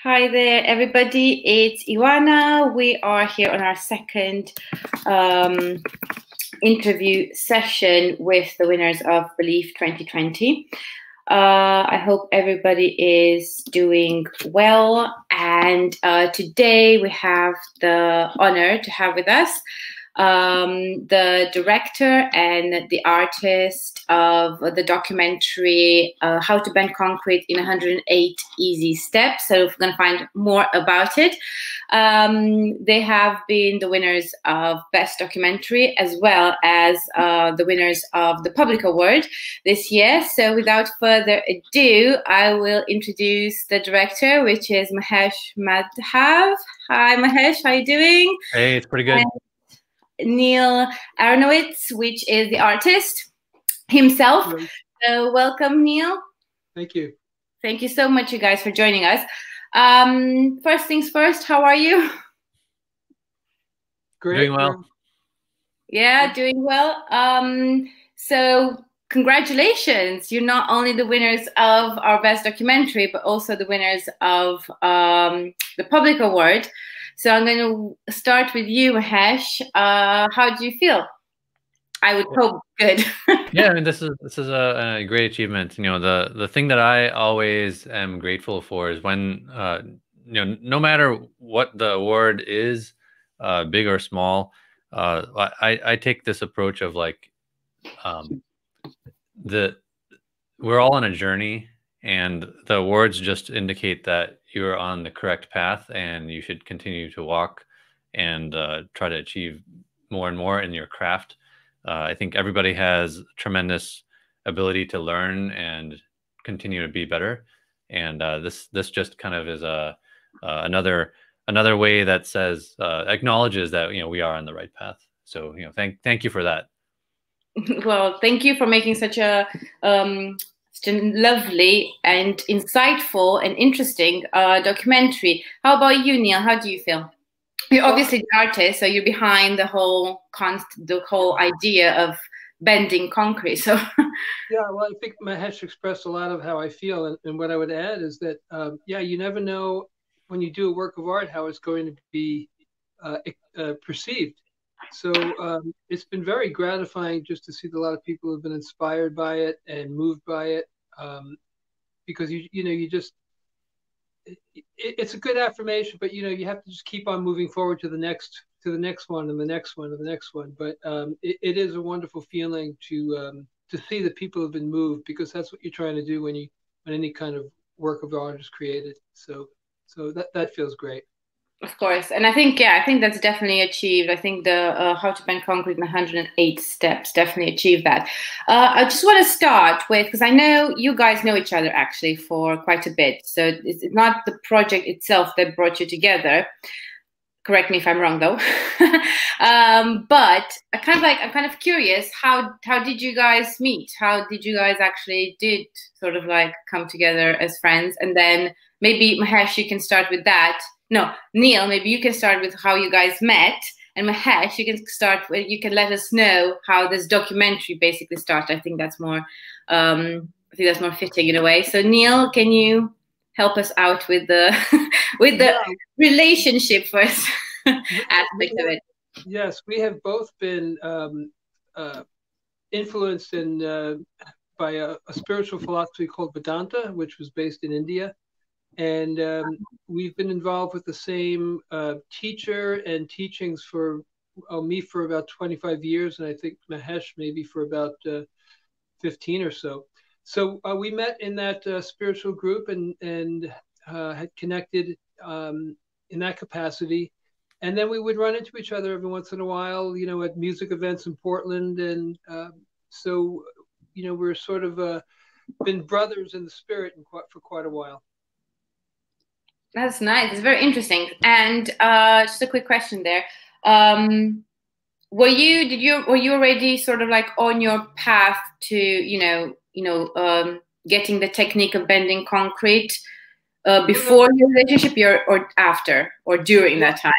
Hi there, everybody. It's Iwana. We are here on our second interview session with the winners of BELIFF 2020. I hope everybody is doing well. And today we have the honor to have with us the director and the artist of the documentary How to Bend Concrete in 108 Easy Steps. So we're going to find more about it. They have been the winners of Best Documentary as well as the winners of the Public Award this year. So without further ado, I will introduce the director, which is Mahesh Madhav. Hi Mahesh, how are you doing? Hey, it's pretty good. And Neil Aronowitz, which is the artist himself. Hello. So welcome, Neil. Thank you. Thank you so much, you guys, for joining us. First things first, how are you? Great. Doing well. Yeah, doing well. So congratulations. You're not only the winners of our Best Documentary, but also the winners of the Public Award. So I'm going to start with you, Mahesh. How do you feel? I would hope good. Yeah, I mean, this is a great achievement. You know, the thing that I always am grateful for is when you know, no matter what the award is, big or small, I take this approach of like we're all on a journey, and the awards just indicate that you're on the correct path and you should continue to walk and try to achieve more and more in your craft. I think everybody has tremendous ability to learn and continue to be better. And this just kind of is another way that says, acknowledges that, you know, we are on the right path. So, you know, thank you for that. Well, thank you for making such a lovely and insightful and interesting documentary. How about you, Neil? How do you feel? You're obviously the artist, so you're behind the whole idea of bending concrete. So yeah, well, I think Mahesh expressed a lot of how I feel, and what I would add is that yeah, you never know when you do a work of art how it's going to be perceived. So it's been very gratifying just to see that a lot of people have been inspired by it and moved by it, because you just it's a good affirmation, but you have to just keep on moving forward to the next one and the next one and the next one. But it is a wonderful feeling to see that people have been moved, because that's what you're trying to do when any kind of work of art is created. So that feels great. Of course. And I think that's definitely achieved. I think the How to Bend Concrete in 108 Steps definitely achieved that. I just want to start with, because I know you guys know each other actually for quite a bit. So it's not the project itself that brought you together. Correct me if I'm wrong, though. But I'm kind of curious, how did you guys meet? How did you guys actually sort of like come together as friends? And then maybe Mahesh, you can start with that. No, Neil, maybe you can start with how you guys met, and Mahesh, you can let us know how this documentary basically started. I think that's more fitting in a way. So Neil, can you help us out with the relationship first aspect of it? Yes, we have both been influenced by a spiritual philosophy called Vedanta, which was based in India. And we've been involved with the same teacher and teachings for me for about 25 years, and I think Mahesh maybe for about 15 or so. So we met in that spiritual group and had connected in that capacity. And then we would run into each other every once in a while, at music events in Portland. And so, we're sort of been brothers in the spirit for quite a while. That's nice. It's very interesting. And just a quick question there. Were you already sort of like on your path to, getting the technique of bending concrete before your relationship, or after, or during that time?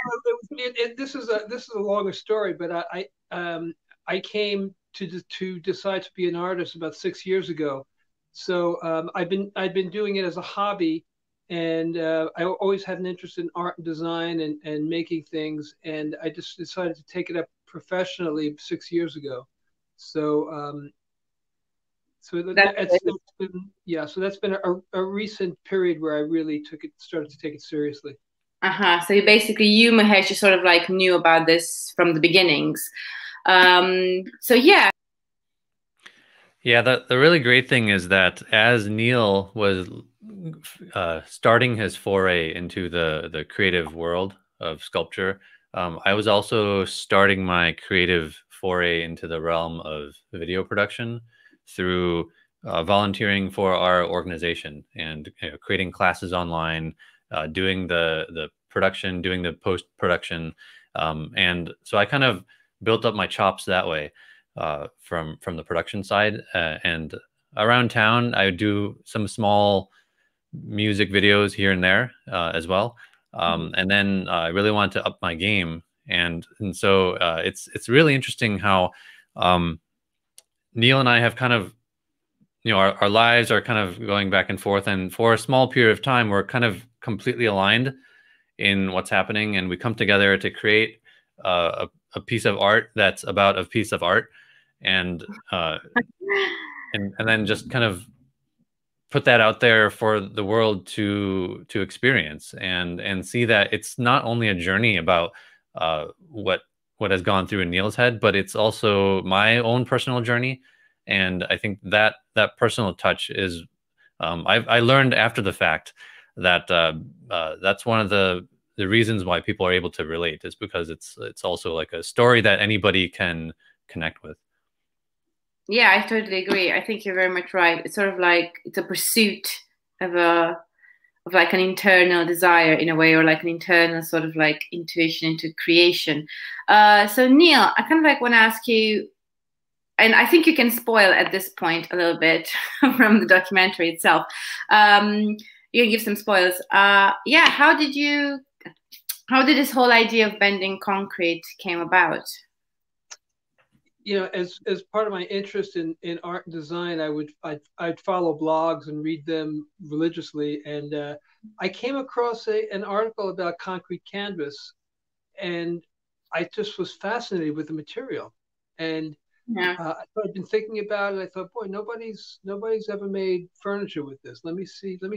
This is a longer story, but I came to decide to be an artist about 6 years ago. So I'd been doing it as a hobby. And I always had an interest in art and design and making things, and I just decided to take it up professionally 6 years ago. So so That's that's been, yeah, so that's been a recent period where I really started to take it seriously. So you Mahesh, you sort of like knew about this from the beginnings. So yeah. Yeah, the really great thing is that as Neil was starting his foray into the creative world of sculpture, I was also starting my creative foray into the realm of video production through volunteering for our organization and creating classes online, doing the production, doing the post production, and so I kind of built up my chops that way from the production side. And around town, I would do some small music videos here and there as well. And then I really wanted to up my game, and so it's really interesting how Neil and I have kind of, our lives are kind of going back and forth, and for a small period of time, we're kind of completely aligned in what's happening, and we come together to create a piece of art that's about a piece of art, and and then just kind of put that out there for the world to experience and see that it's not only a journey about what has gone through in Neil's head, but it's also my own personal journey. And I think that that personal touch is I learned after the fact that that's one of the reasons why people are able to relate, is because it's also like a story that anybody can connect with. Yeah, I totally agree. I think you're very much right. It's sort of like it's a pursuit of like an internal desire in a way, or like an internal sort of like intuition into creation. So Neil, I kind of like want to ask you, and I think you can spoil at this point a little bit from the documentary itself. You can give some spoilers. Yeah, how did this whole idea of bending concrete came about? As part of my interest in art and design, I'd follow blogs and read them religiously, and I came across an article about concrete canvas, and I just was fascinated with the material. And Yeah. I'd been thinking about it. I thought, boy, nobody's ever made furniture with this. Let me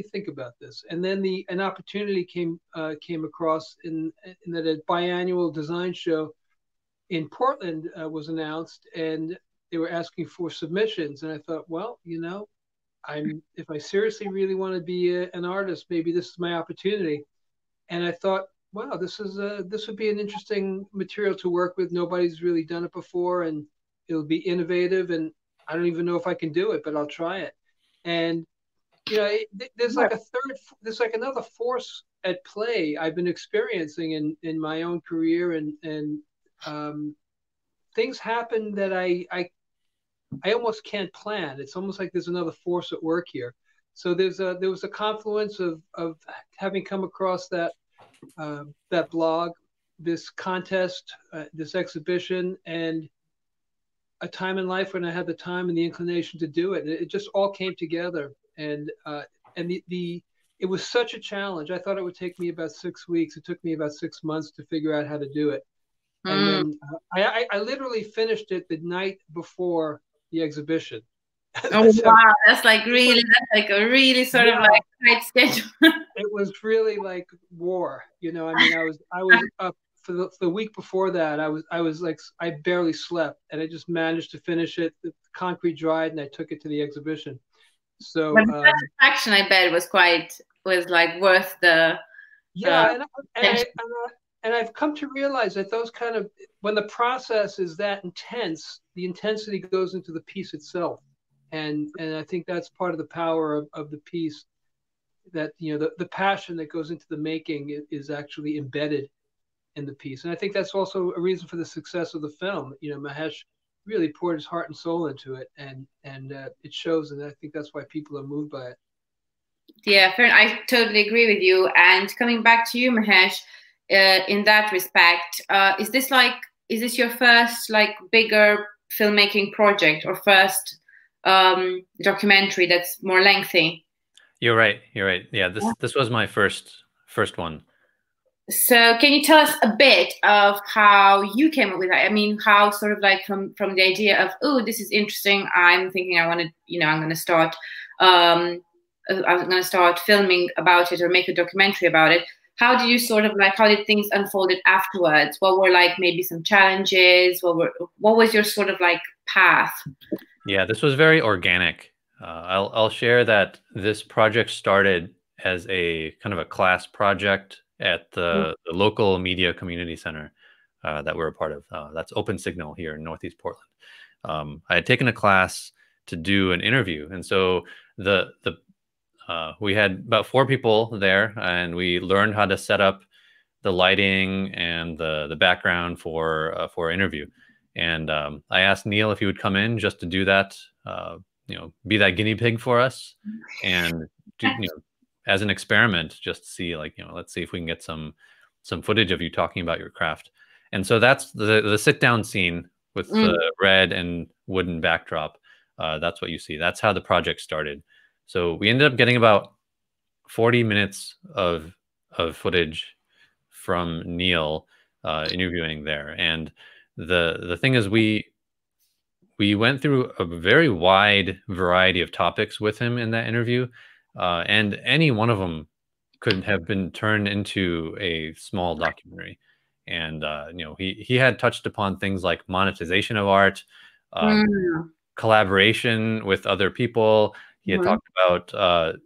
think about this. And then an opportunity came across in that a biannual design show in Portland was announced, and they were asking for submissions. And I thought, well, if I seriously really want to be an artist, maybe this is my opportunity. And I thought, wow, this would be an interesting material to work with. Nobody's really done it before, and it'll be innovative. And I don't even know if I can do it, but I'll try it. And there's like another force at play I've been experiencing in my own career, and things happen that I almost can't plan. It's almost like there's another force at work here. So there was a confluence of having come across that blog, this contest, this exhibition, and a time in life when I had the time and the inclination to do it. It just all came together, and it was such a challenge. I thought it would take me about 6 weeks. It took me about 6 months to figure out how to do it. And then I literally finished it the night before the exhibition. Oh wow, that's like a really sort of like tight schedule. It was really like war, I mean, I was up for the week before that. I was like, I barely slept, and I just managed to finish it. The concrete dried, and I took it to the exhibition. So the satisfaction, I bet, was like worth the and I've come to realize that those kind of, when the process is that intense, the intensity goes into the piece itself. And I think that's part of the power of the piece, that, the passion that goes into the making is actually embedded in the piece. And I think that's also a reason for the success of the film. Mahesh really poured his heart and soul into it, and it shows. And I think that's why people are moved by it. Yeah, fair. I totally agree with you. And coming back to you, Mahesh, in that respect, is this your first like bigger filmmaking project, or first documentary that's more lengthy? You're right. You're right. Yeah, this was my first one. So can you tell us a bit of how you came up with that? I mean, how sort of like from the idea of, oh, this is interesting. I'm thinking I want to, I'm going to start, I'm going to start filming about it or make a documentary about it. How did you sort of like, how did things unfolded afterwards? What were like maybe some challenges? What was your sort of like path? Yeah, this was very organic. I'll share that this project started as a kind of a class project at the local media community center that we're a part of. That's Open Signal here in Northeast Portland. I had taken a class to do an interview, and so we had about 4 people there, and we learned how to set up the lighting and the background for interview. And I asked Neil if he would come in just to do that, be that guinea pig for us, and do, as an experiment, just to see, like, let's see if we can get some footage of you talking about your craft. And so that's the sit down scene with the red and wooden backdrop. That's what you see. That's how the project started. So we ended up getting about 40 minutes of footage from Neil interviewing there. And the thing is, we went through a very wide variety of topics with him in that interview, and any one of them could have been turned into a small documentary. And he had touched upon things like monetization of art, collaboration with other people. He had talked about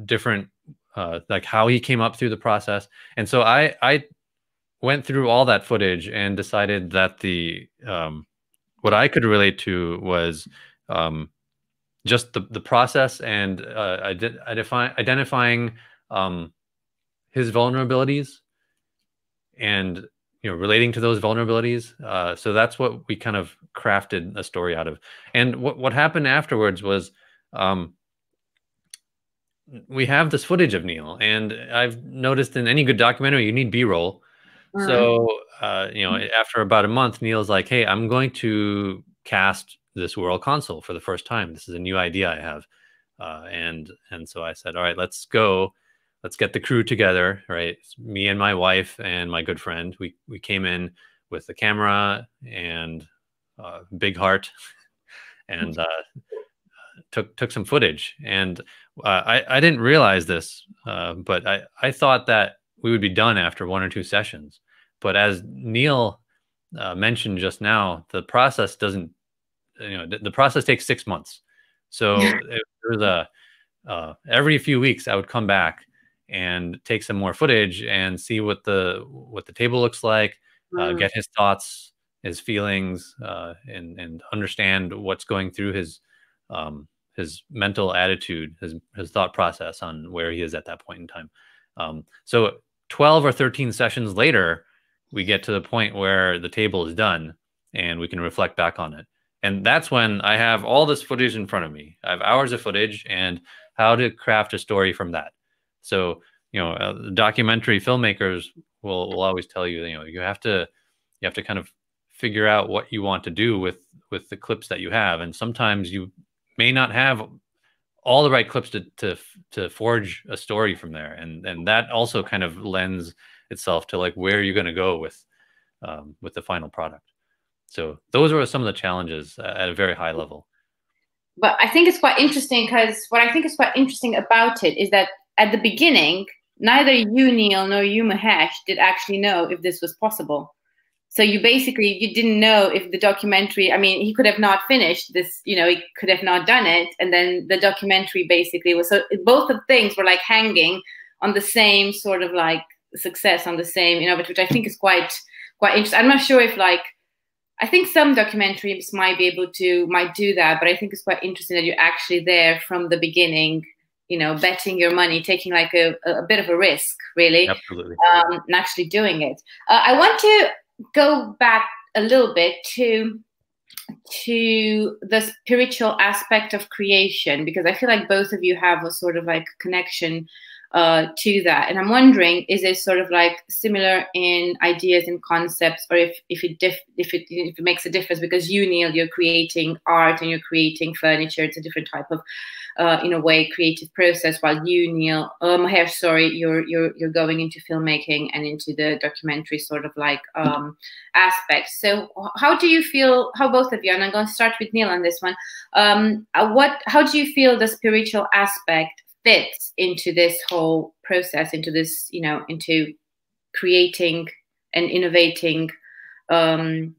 different like how he came up through the process. And so I went through all that footage and decided that what I could relate to was just the process and identifying his vulnerabilities and relating to those vulnerabilities. So that's what we kind of crafted a story out of. And what happened afterwards was we have this footage of Neil, and I've noticed in any good documentary you need B-roll. So, after about a month, Neil's like, hey, I'm going to cast this world console for the first time. This is a new idea I have. And so I said, all right, let's go. Let's get the crew together, right? It's me and my wife and my good friend. We came in with the camera and big heart and took some footage. And I didn't realize this, but I thought that we would be done after 1 or 2 sessions. But as Neil mentioned just now, the process doesn't, the process takes 6 months. So there was every few weeks I would come back and take some more footage and see what the table looks like, get his thoughts, his feelings, and understand what's going through his mental attitude, his thought process on where he is at that point in time. So 12 or 13 sessions later, we get to the point where the table is done and we can reflect back on it. And that's when I have all this footage in front of me. I have hours of footage and how to craft a story from that. So, documentary filmmakers will always tell you, you have to kind of figure out what you want to do with the clips that you have. And sometimes you may not have all the right clips to forge a story from there. And that also kind of lends itself to like where you're going to go with the final product. So those are some of the challenges at a very high level. But I think it's quite interesting, because what I think is quite interesting about it is that at the beginning, neither you, Neil, nor you, Mahesh, did actually know if this was possible. So you didn't know if the documentary, I mean, he could have not finished this, he could have not done it. And then the documentary basically was, so both of things were like hanging on the same sort of like success, on the same, which I think is quite interesting. I'm not sure if I think some documentaries might do that, but I think it's quite interesting that you're actually there from the beginning, betting your money, taking like a bit of a risk, really. Absolutely. And actually doing it. I want to go back a little bit to the spiritual aspect of creation, because I feel like both of you have a sort of like connection to that. And I'm wondering, is it sort of like similar in ideas and concepts, or if it makes a difference? Because you, Neil, you're creating art and you're creating furniture. It's a different type of, in a way, creative process. While you, Neil, Mahesh, sorry, you're going into filmmaking and into the documentary sort of like aspects. So how do you feel? How both of you? And I'm going to start with Neil on this one. How do you feel the spiritual aspect fits into this whole process, into this, you know, into creating and innovating and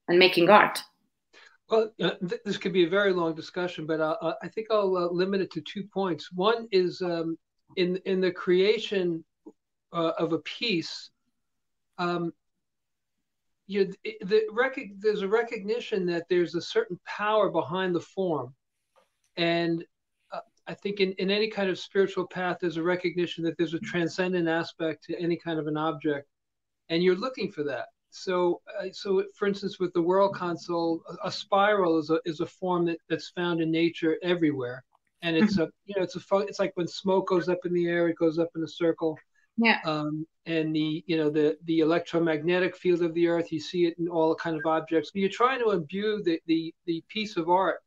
making art? Well, this could be a very long discussion, but I think I'll limit it to 2 points. One is in the creation of a piece, there's a recognition that there's a certain power behind the form, and I think in any kind of spiritual path, there's a recognition that there's a transcendent aspect to any kind of an object, and you're looking for that. So, for instance, with the World Console, a spiral is a form that's found in nature everywhere, and it's it's like when smoke goes up in the air, it goes up in a circle. Yeah. And the electromagnetic field of the earth, you see it in all kind of objects. You're trying to imbue the piece of art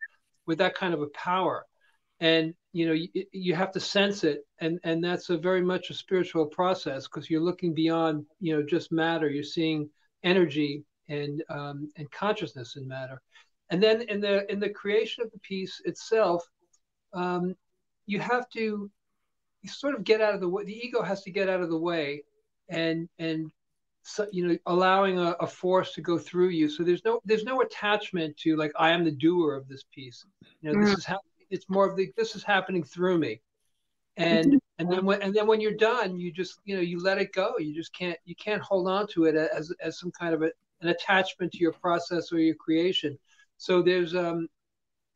with that kind of a power, and you have to sense it, and that's very much a spiritual process, because you're looking beyond just matter. You're seeing energy and consciousness in matter. And then in the creation of the piece itself, you have to sort of get out of the way. The ego has to get out of the way, and so, allowing a force to go through you. So there's no attachment to, like, I am the doer of this piece. This is how it's more of this is happening through me. And then when you're done, you just you let it go. You can't hold on to it as some kind of an attachment to your process or your creation. So there's a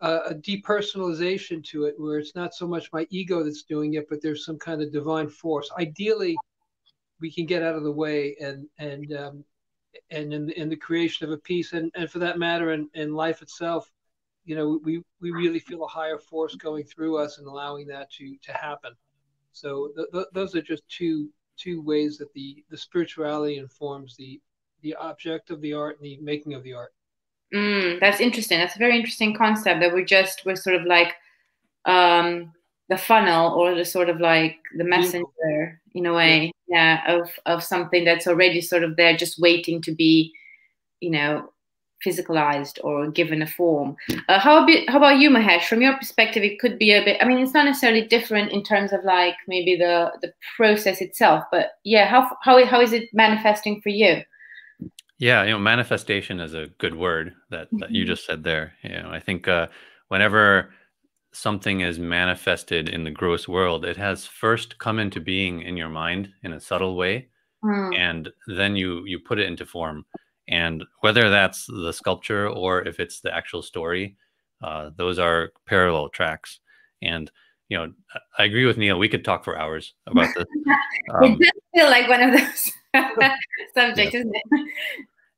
depersonalization to it, where it's not so much my ego that's doing it, but there's some kind of divine force. Ideally, we can get out of the way and in the creation of a piece, and for that matter, in life itself, we really feel a higher force going through us and allowing that to happen. So those are just two ways that the spirituality informs the object of the art and the making of the art. That's interesting. That's a very interesting concept, that we're sort of like the funnel, or the sort of like the messenger in a way, of something that's already sort of there, just waiting to be, physicalized or given a form. How about you, Mahesh? From your perspective, it could be a bit, I mean, it's not necessarily different in terms of like maybe the process itself, but yeah, how is it manifesting for you? Yeah, manifestation is a good word that you just said there. I think whenever something is manifested in the gross world, it has first come into being in your mind in a subtle way, and then you put it into form. And whether that's the sculpture or if it's the actual story, those are parallel tracks. And I agree with Neil. We could talk for hours about this. It does feel like one of those subjects, isn't it?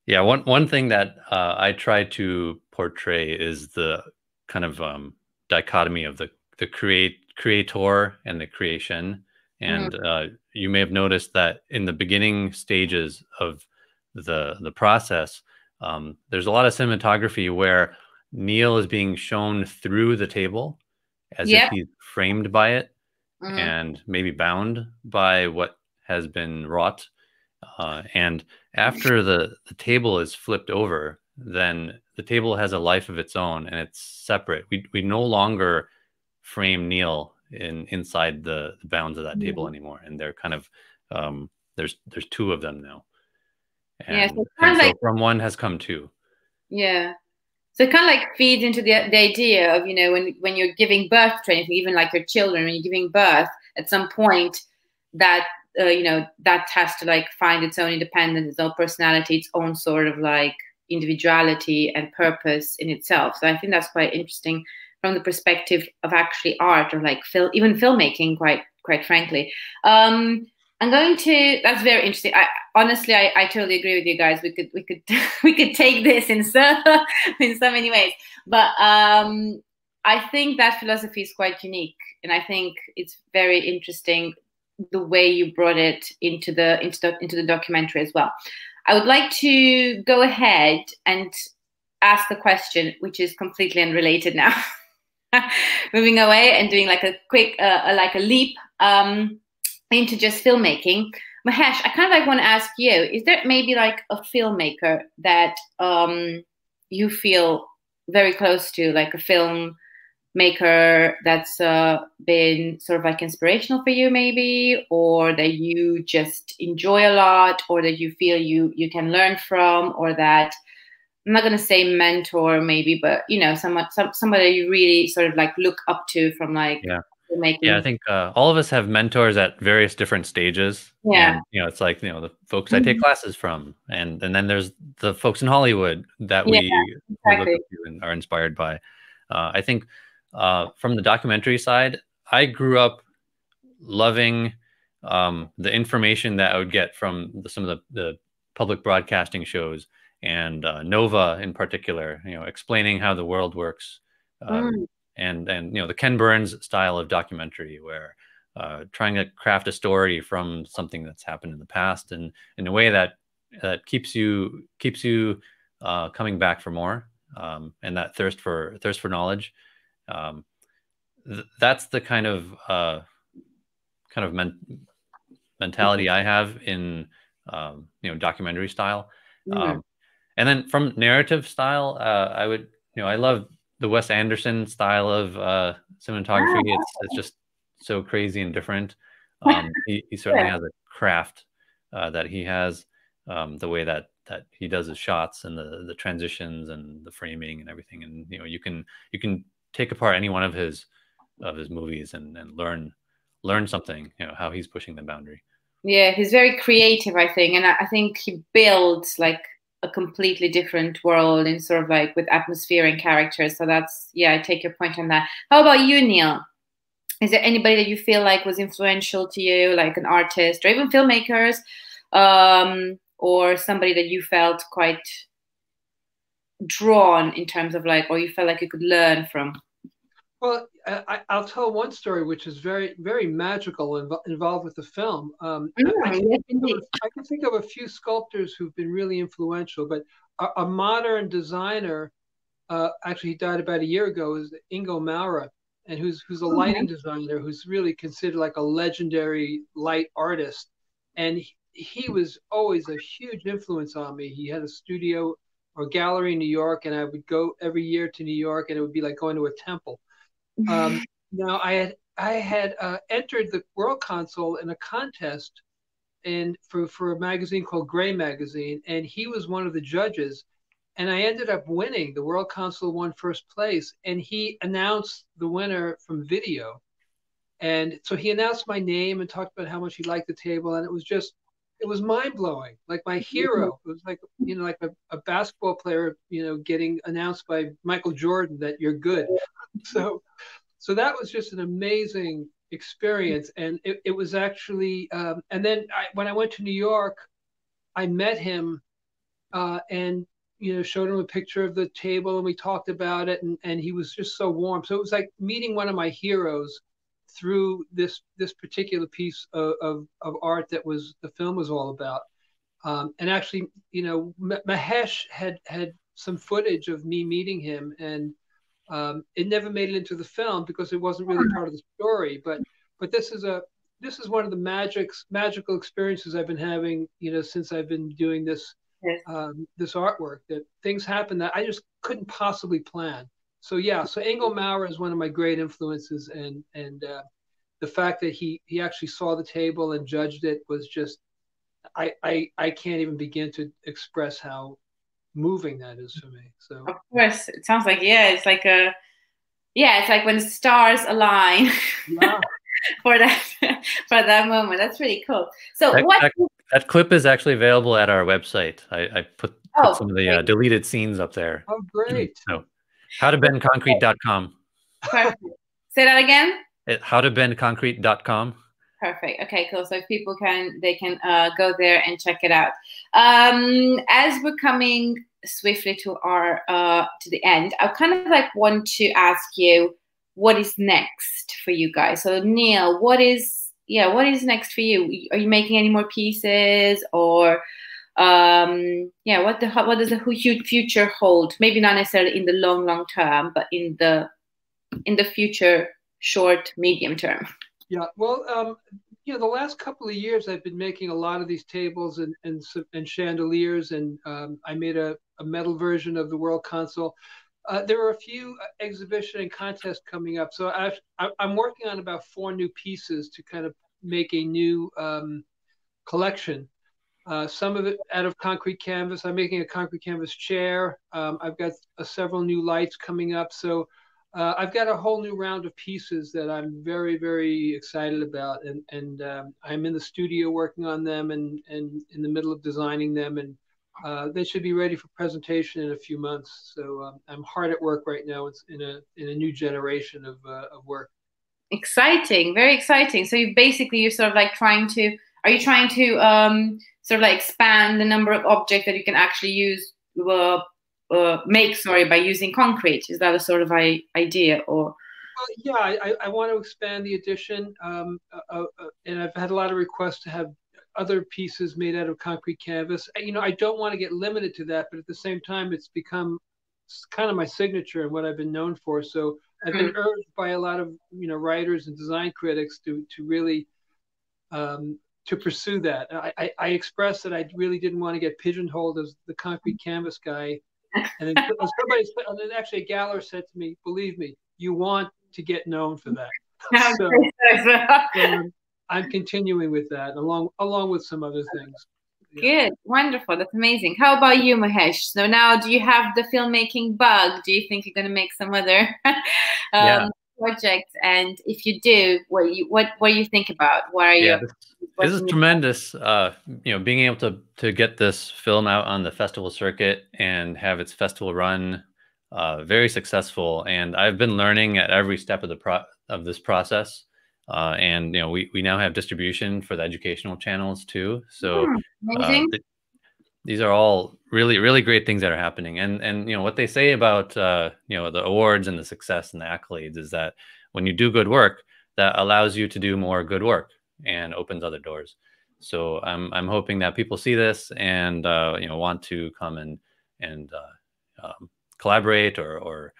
Yeah, one thing that I try to portray is the kind of dichotomy of the creator and the creation. And you may have noticed that in the beginning stages of the process, there's a lot of cinematography where Neil is being shown through the table as if he's framed by it and maybe bound by what has been wrought. And after the table is flipped over, then the table has a life of its own, and it's separate. We no longer frame Neil inside the bounds of that table anymore, and they're kind of there's two of them now. And, so from one has come two. Yeah. So it kind of like feeds into the idea of, when you're giving birth to anything, even like your children, when you're giving birth, at some point that, that has to like find its own independence, its own personality, its own sort of like individuality and purpose in itself. So I think that's quite interesting from the perspective of actually art, or like even filmmaking, quite frankly. That's very interesting. Honestly, I totally agree with you guys. We could take this in so many ways, but I think that philosophy is quite unique, and I think it's very interesting the way you brought it into the documentary as well. I would like to go ahead and ask a question which is completely unrelated now. Moving away and doing like a quick like a leap into just filmmaking. Mahesh, I kind of like want to ask you, is there maybe like a filmmaker that you feel very close to, like a filmmaker that's been sort of like inspirational for you maybe, or that you just enjoy a lot, or that you feel you can learn from, or that, I'm not going to say mentor maybe, but you know, somebody you really sort of like look up to from like filmmaking? Yeah, I think all of us have mentors at various different stages. Yeah. And, you know, it's like, you know, the folks I take classes from, and then there's the folks in Hollywood that we look up to and are inspired by. I think from the documentary side, I grew up loving the information that I would get from some of the public broadcasting shows, and Nova in particular, you know, explaining how the world works. And you know, the Ken Burns style of documentary, where trying to craft a story from something that's happened in the past, and in a way that keeps you coming back for more, and that thirst for knowledge. That's the kind of mentality I have in you know, documentary style. And then from narrative style, I would, you know, I love the Wes Anderson style of cinematography. It's just so crazy and different. He certainly has a craft that he has, the way that he does his shots, and the transitions and the framing and everything. And you know, you can take apart any one of his movies and learn something, you know, how he's pushing the boundary. Yeah, he's very creative, I think, and I think he builds like a completely different world, in sort of like with atmosphere and characters. So that's, yeah, I take your point on that. How about you, Neil? Is there anybody that you feel like was influential to you, like an artist or even filmmakers, or somebody that you felt quite drawn in terms of like, or you felt like you could learn from? Well, I'll tell one story which is very, very magical involved with the film. I can think of a few sculptors who've been really influential, but a modern designer, actually he died about a year ago, is Ingo Maurer, and who's a lighting designer who's really considered like a legendary light artist. And he was always a huge influence on me. He had a studio or gallery in New York, and I would go every year to New York, and it would be like going to a temple. Now I had entered the World Council in a contest for a magazine called Gray Magazine, and he was one of the judges, and I ended up winning. The World Council won first place, and he announced the winner from video. And so he announced my name and talked about how much he liked the table, and it was mind blowing. Like my hero. It was like, you know, like a basketball player, you know, getting announced by Michael Jordan that you're good. So that was just an amazing experience. And it was actually, and then when I went to New York, I met him and, you know, showed him a picture of the table, and we talked about it, and he was just so warm. So it was like meeting one of my heroes through this particular piece of art that the film was all about. And actually, you know, Mahesh had some footage of me meeting him, and it never made it into the film because it wasn't really part of the story. But this is one of the magical experiences I've been having, you know, since I've been doing this this artwork, that things happen that I just couldn't possibly plan. So yeah, so Ingo Maurer is one of my great influences, and the fact that he actually saw the table and judged it was just, I can't even begin to express how moving that is for me. So of course, it sounds like, yeah, it's like it's like when the stars align. Yeah. for that moment. That's really cool. So that clip is actually available at our website. I put some of the deleted scenes up there. Oh, great. So howtobendconcrete.com. Perfect. Say that again. Howtobendconcrete.com. Perfect. Okay, cool. So if people can go there and check it out. As we're coming swiftly to the end, I kind of like want to ask you, what is next for you guys? So Neil, what is yeah, what is next for you? Are you making any more pieces, or yeah, what does the huge future hold? Maybe not necessarily in the long term, but in the future, short, medium term. Yeah, well, the last couple of years I've been making a lot of these tables and chandeliers, and I made a metal version of the World Console. There are a few exhibition and contests coming up, so I'm working on about 4 new pieces to kind of make a new collection. Some of it out of concrete canvas. I'm making a concrete canvas chair. I've got several new lights coming up. So I've got a whole new round of pieces that I'm very, very excited about. And I'm in the studio working on them and in the middle of designing them. And they should be ready for presentation in a few months. So I'm hard at work right now. It's in a new generation of work. Exciting, very exciting. So you're sort of like are you trying to sort of like expand the number of objects that you can actually use, make, sorry, by using concrete? Is that a sort of idea, or? Well, yeah, I want to expand the edition, and I've had a lot of requests to have other pieces made out of concrete canvas. I don't want to get limited to that, but at the same time, it's become kind of my signature and what I've been known for. So I've been urged by a lot of writers and design critics to really to pursue that. I expressed that I really didn't want to get pigeonholed as the concrete canvas guy. And then actually a galler said to me, "Believe me, you want to get known for that." So I'm continuing with that, along with some other things. Yeah. Good, wonderful, that's amazing. How about you, Mahesh? So now, do you have the filmmaking bug? Do you think you're going to make some other projects? And if you do, what do you think about? What are you? This is tremendous. Being able to get this film out on the festival circuit and have its festival run very successful. And I've been learning at every step of this process. And we now have distribution for the educational channels too. So these are all really, really great things that are happening. And what they say about the awards and the success and the accolades is that when you do good work, that allows you to do more good work and opens other doors. So I'm hoping that people see this and want to come and collaborate or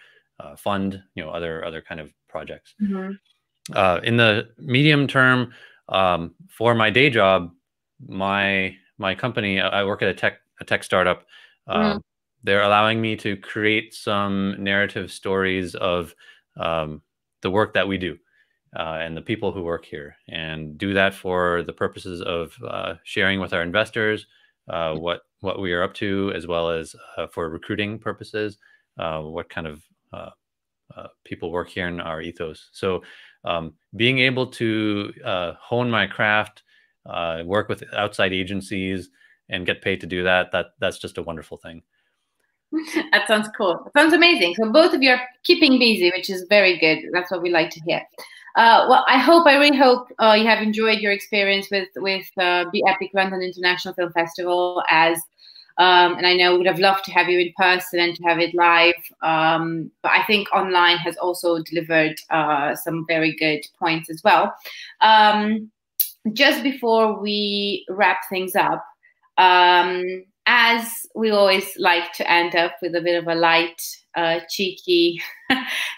fund other kind of projects. Mm-hmm. In the medium term, for my day job, my company, I work at a tech startup. Mm-hmm. They're allowing me to create some narrative stories of the work that we do. And the people who work here, and do that for the purposes of sharing with our investors what we are up to, as well as for recruiting purposes, what kind of people work here in our ethos. So being able to hone my craft, work with outside agencies, and get paid to do that's just a wonderful thing. That sounds cool. That sounds amazing. So both of you are keeping busy, which is very good. That's what we like to hear. Well, I really hope you have enjoyed your experience with the Epic London International Film Festival. And I know we would have loved to have you in person and to have it live. But I think online has also delivered some very good points as well. Just before we wrap things up, as we always like to end up with a bit of a light, cheeky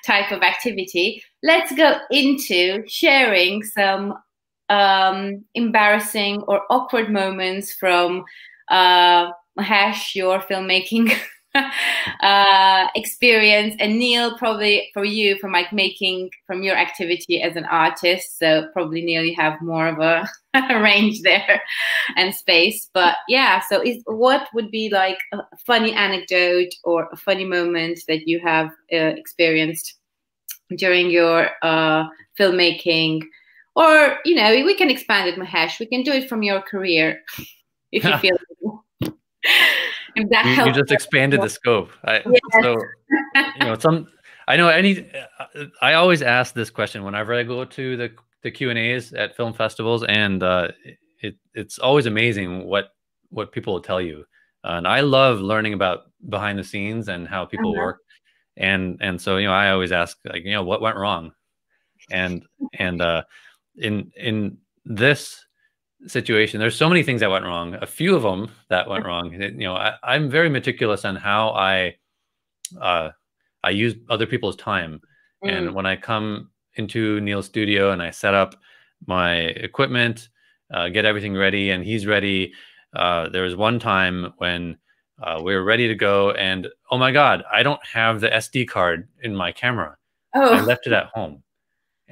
type of activity, let's go into sharing some embarrassing or awkward moments from Mahesh, your filmmaking experience, and Neil, probably for you, from your activity as an artist. So probably, Neil, you have more of a range there and space. But yeah, so what would be like a funny anecdote or a funny moment that you have experienced during your filmmaking? Or, we can expand it, Mahesh. We can do it from your career if you feel if that helps. You just expanded the scope. So, I always ask this question whenever I go to the Q&As at film festivals, and it's always amazing what people will tell you. And I love learning about behind the scenes and how people work. And so, I always ask, like, what went wrong? And in this situation, there's so many things that went wrong. A few of them that went wrong. You know, I'm very meticulous on how I use other people's time. And when I come into Neil's studio and I set up my equipment, get everything ready, and he's ready. There was one time when we were ready to go, and oh my God, I don't have the SD card in my camera. I left it at home.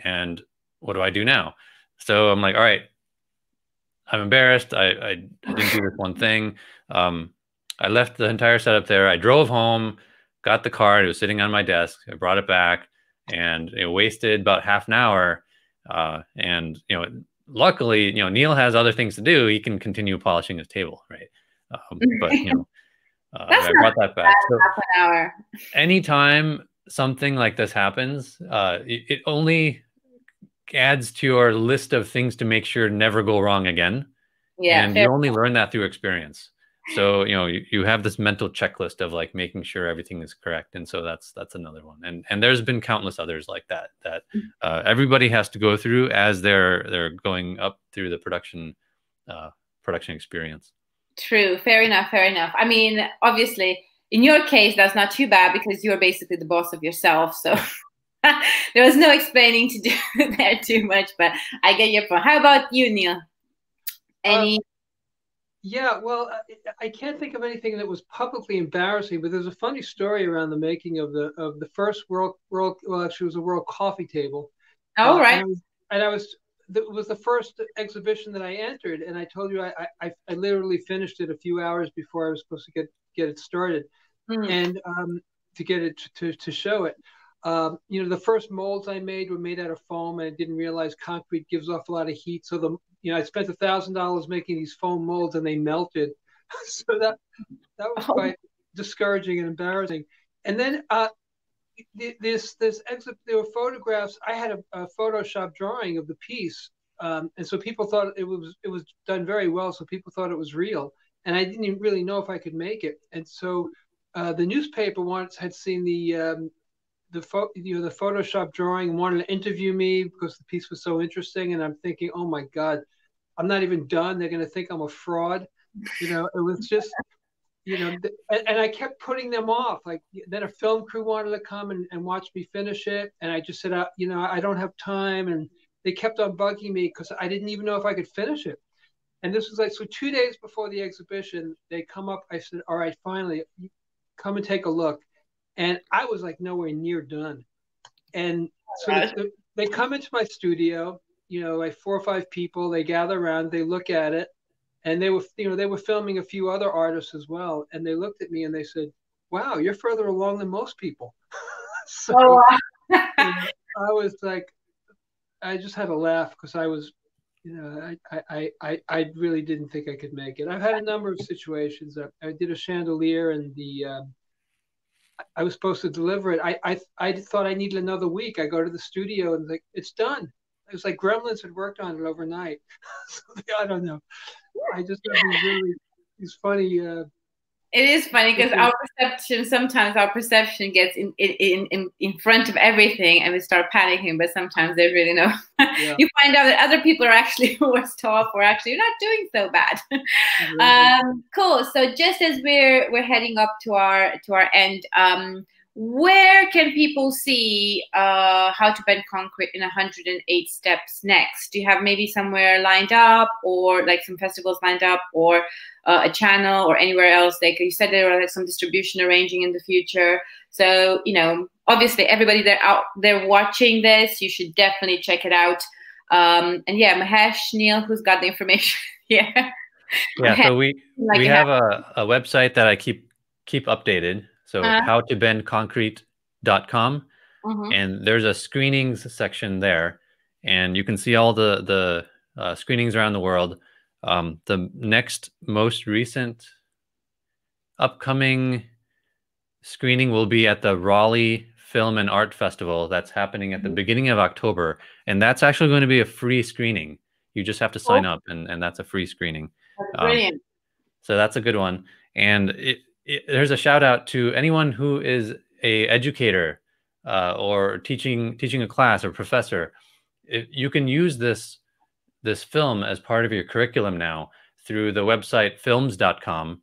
And what do I do now? So I'm like, all right, I'm embarrassed. I didn't do this one thing. I left the entire setup there. I drove home, got the card. It was sitting on my desk. I brought it back, and it wasted about half an hour. And you know, luckily, you know, Neil has other things to do. He can continue polishing his table, right? But you know, I brought that back. So half an hour. Anytime something like this happens, it only adds to your list of things to make sure never go wrong again. Yeah, and you only learn that through experience. So you know, you have this mental checklist of like making sure everything is correct, and so that's another one. And there's been countless others like that everybody has to go through as they're going up through the production experience. True. Fair enough. Fair enough. I mean, obviously, in your case, that's not too bad because you're basically the boss of yourself. So there was no explaining to do there too much, but I get your point. How about you, Neil? Any? Yeah, well, I can't think of anything that was publicly embarrassing, but there's a funny story around the making of the first world well, actually, it was a world coffee table. Oh, right. It was the first exhibition that I entered, and I told you I literally finished it a few hours before I was supposed to get it started, and to get it to show it. You know, the first molds I made were made out of foam, and I didn't realize concrete gives off a lot of heat. So I spent $1,000 making these foam molds, and they melted. So that was quite discouraging and embarrassing. And then there were photographs. I had a Photoshop drawing of the piece, and so people thought it was done very well. So people thought it was real, and I didn't even really know if I could make it. And so the newspaper once had seen the Photoshop drawing and wanted to interview me because the piece was so interesting. And I'm thinking, oh my God, I'm not even done. They're going to think I'm a fraud. You know, it was just, you know, and I kept putting them off. Like then a film crew wanted to come and watch me finish it. And I just said, you know, I don't have time. And they kept on bugging me because I didn't even know if I could finish it. And this was like, so 2 days before the exhibition, they come up. I said, all right, finally, come and take a look. And I was like nowhere near done. And so they come into my studio, you know, like 4 or 5 people, they gather around, they look at it, and they were filming a few other artists as well. And they looked at me and they said, wow, you're further along than most people. So I was like, I just had to laugh because I was, you know, I really didn't think I could make it. I've had a number of situations. I did a chandelier and I was supposed to deliver it. I thought I needed another week. I go to the studio and like, it's done. It was like Gremlins had worked on it overnight. So, I don't know. I just have these funny. It is funny because sometimes our perception gets in front of everything and we start panicking, but sometimes they really know. Yeah. You find out that other people are actually worse off or actually not doing so bad. Really? Cool. So just as we're heading up to our end, where can people see How to Bend Concrete in 108 Steps next? Do you have maybe somewhere lined up or like some festivals lined up or a channel or anywhere else? Like you said, there were like some distribution arranging in the future. So, you know, obviously everybody that out there watching this, you should definitely check it out. And yeah, Mahesh, Neil, who's got the information here? Yeah, so we have a website that I keep updated. So howtobendconcrete.com, and there's a screenings section there, and you can see all the screenings around the world. The next most recent upcoming screening will be at the Raleigh Film and Art Festival. That's happening at the beginning of October, and that's actually going to be a free screening. You just have to sign up, and that's a free screening. That's brilliant. So that's a good one, and there's a shout out to anyone who is a educator or teaching a class or professor. You can use this this film as part of your curriculum now through the website films.com.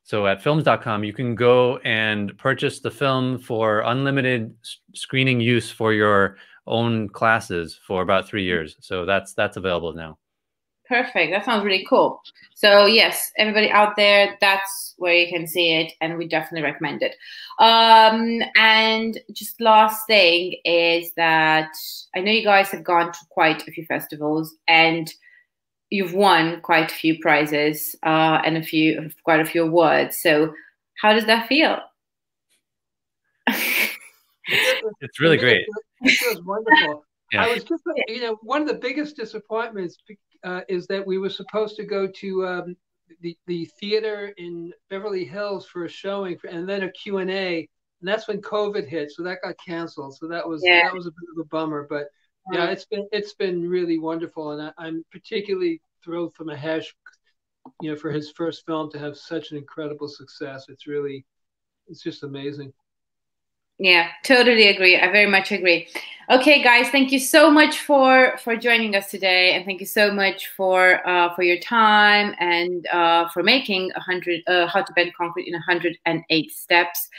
So at films.com, you can go and purchase the film for unlimited screening use for your own classes for about 3 years. So that's available now. Perfect. That sounds really cool. So yes, everybody out there, that's where you can see it, and we definitely recommend it. And just last thing is that I know you guys have gone to quite a few festivals, and you've won quite a few prizes and quite a few awards. So how does that feel? It's really great. It feels wonderful. Yeah. I was just, one of the biggest disappointments is that we were supposed to go to the theater in Beverly Hills for a showing, and then a Q&A, and that's when COVID hit, so that got canceled. So that was a bit of a bummer, but yeah, it's been really wonderful, and I'm particularly thrilled for Mahesh, for his first film to have such an incredible success. It's just amazing. Yeah, totally agree. I very much agree. Okay, guys, thank you so much for joining us today, and thank you so much for your time and for making How to Bend Concrete in 108 Steps.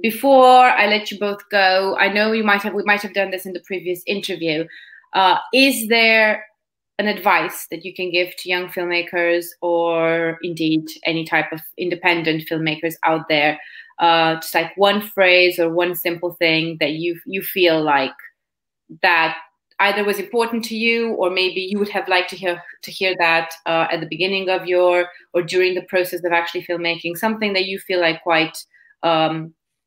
Before I let you both go, I know we might have done this in the previous interview. Is there an advice that you can give to young filmmakers, or indeed any type of independent filmmakers out there? Just like one phrase or one simple thing that you feel like that either was important to you, or maybe you would have liked to hear that at the beginning of or during the process of actually filmmaking, something that you feel like quite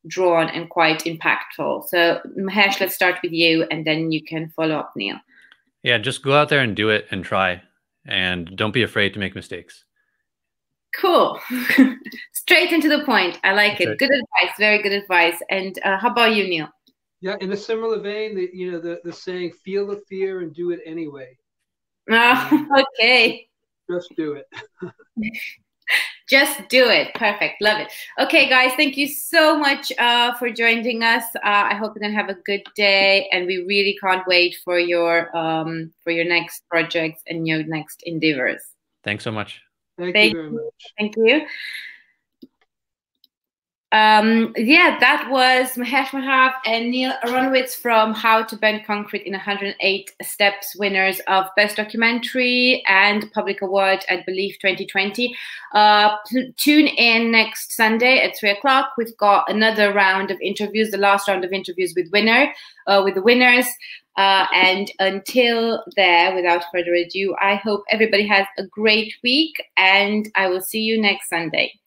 drawn and quite impactful. So Mahesh, let's start with you, and then you can follow up, Neil. Yeah, just go out there and do it and try, and don't be afraid to make mistakes. Cool. Straight into the point. I like it. Good advice. Very good advice. And how about you, Neil? Yeah, in a similar vein, the saying, feel the fear and do it anyway. Okay. Just do it. Just do it. Perfect. Love it. Okay, guys, thank you so much for joining us. I hope you're going to have a good day, and we really can't wait for your next projects and your next endeavors. Thanks so much. Thank you very much. Thank you. Yeah, that was Mahesh Madhav and Neil Aronowitz from How to Bend Concrete in 108 Steps, winners of Best Documentary and Public Award at BELIFF 2020. Tune in next Sunday at 3 o'clock. We've got another round of interviews, the last round of interviews with the winners. And until there, without further ado, I hope everybody has a great week, and I will see you next Sunday.